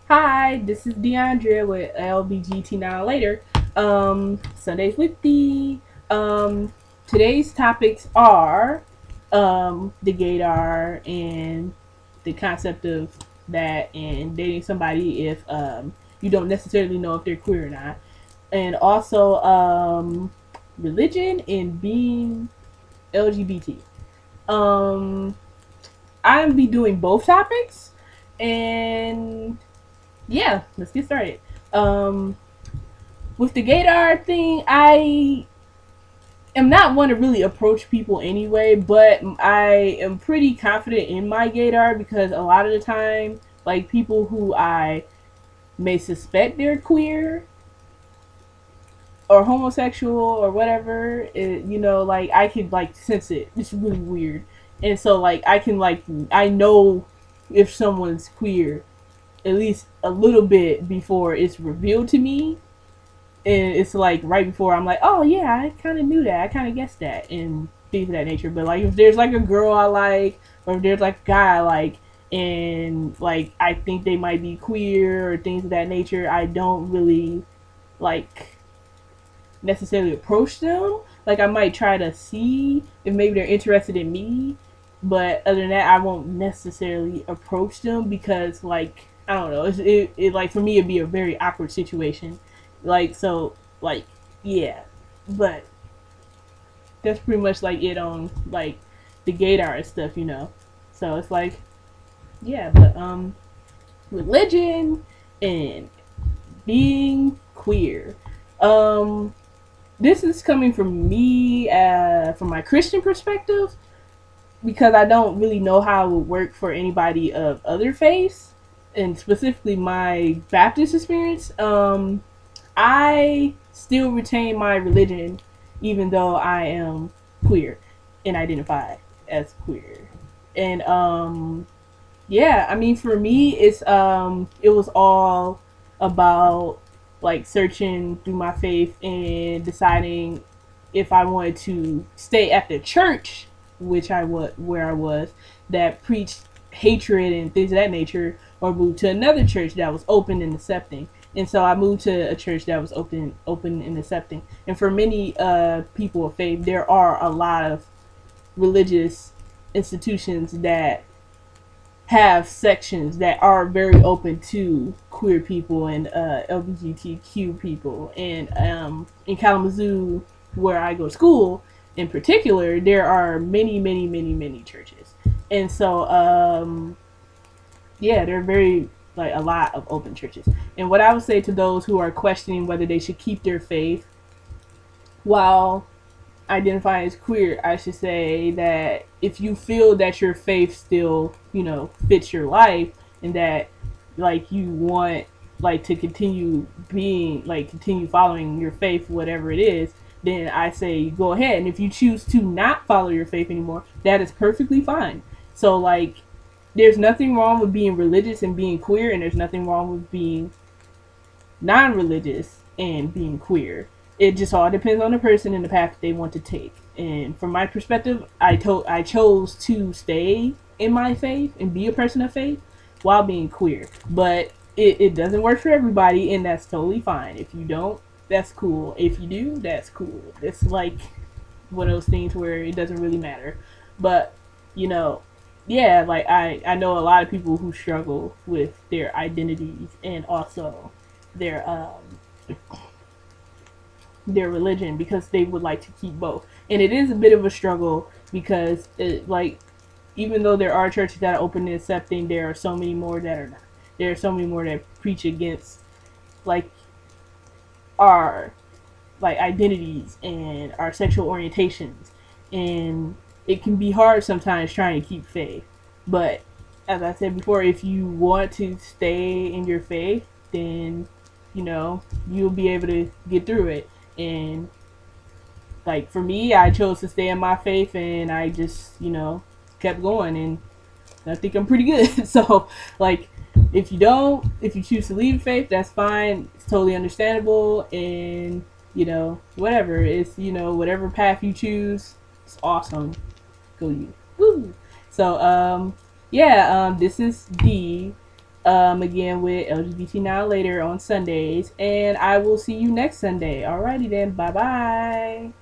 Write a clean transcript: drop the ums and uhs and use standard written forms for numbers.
Hi, this is DeAndrea with LBGT Now Later. Sundays with D. Today's topics are the Gaydar and the concept of that and dating somebody if you don't necessarily know if they're queer or not. And also religion and being LGBT. Um, I'm be doing both topics and yeah, let's get started. Um, with the Gaydar thing, I am not one to really approach people anyway, but I am pretty confident in my Gaydar because a lot of the time, like people who I may suspect they're queer or homosexual or whatever, like I could like sense it. It's really weird, and so like I can like I know if someone's queer at least a little bit before it's revealed to me, and it's like right before I'm like, oh yeah, I kind of knew that, I kind of guessed that, and things of that nature. But like if there's like a girl I like, or if there's like a guy I like, and like I think they might be queer or things of that nature, I don't really like necessarily approach them. Like I might try to see if maybe they're interested in me, but other than that, I won't necessarily approach them because like I don't know, it like for me it'd be a very awkward situation. Like so, like yeah, but that's pretty much like it on like the Gaydar and stuff. So it's like yeah, but religion and being queer. Um, this is coming from me from my Christian perspective because I don't really know how it would work for anybody of other faiths, and specifically my Baptist experience. I still retain my religion even though I am queer and identify as queer. And yeah, I mean for me it was all about like searching through my faith and deciding if I wanted to stay at the church, which I was where I was, that preached hatred and things of that nature, or move to another church that was open and accepting. And so I moved to a church that was open and accepting. And for many people of faith, there are a lot of religious institutions that have sections that are very open to queer people and LGBTQ people. And in Kalamazoo, where I go to school, in particular, there are many, many, many, many churches. And so, yeah, there are very like a lot of open churches. And what I would say to those who are questioning whether they should keep their faith while identifying as queer, I should say that if you feel that your faith still, fits your life, and that like you want like to continue following your faith, whatever it is, then I say go ahead. And if you choose to not follow your faith anymore, that is perfectly fine. So like there's nothing wrong with being religious and being queer, and there's nothing wrong with being non-religious and being queer. It just all depends on the person and the path they want to take. And from my perspective, I chose to stay in my faith and be a person of faith while being queer. But it doesn't work for everybody, and that's totally fine. If you don't, that's cool. If you do, that's cool. It's like one of those things where it doesn't really matter. But you know, yeah, like I know a lot of people who struggle with their identities and also their their religion because they would like to keep both. And it is a bit of a struggle because like even though there are churches that are open and accepting, there are so many more that are not. There are so many more that preach against like our like identities and our sexual orientations, and it can be hard sometimes trying to keep faith. But as I said before, if you want to stay in your faith, then you'll be able to get through it. And like for me, I chose to stay in my faith, and I just kept going, and I think I'm pretty good. So like if you choose to leave faith, that's fine. It's totally understandable. And whatever, it's whatever path you choose, it's awesome. Go you. Woo. So yeah, this is D, again with LGBT Now Later on Sundays. And I will see you next Sunday. Alrighty then. Bye bye.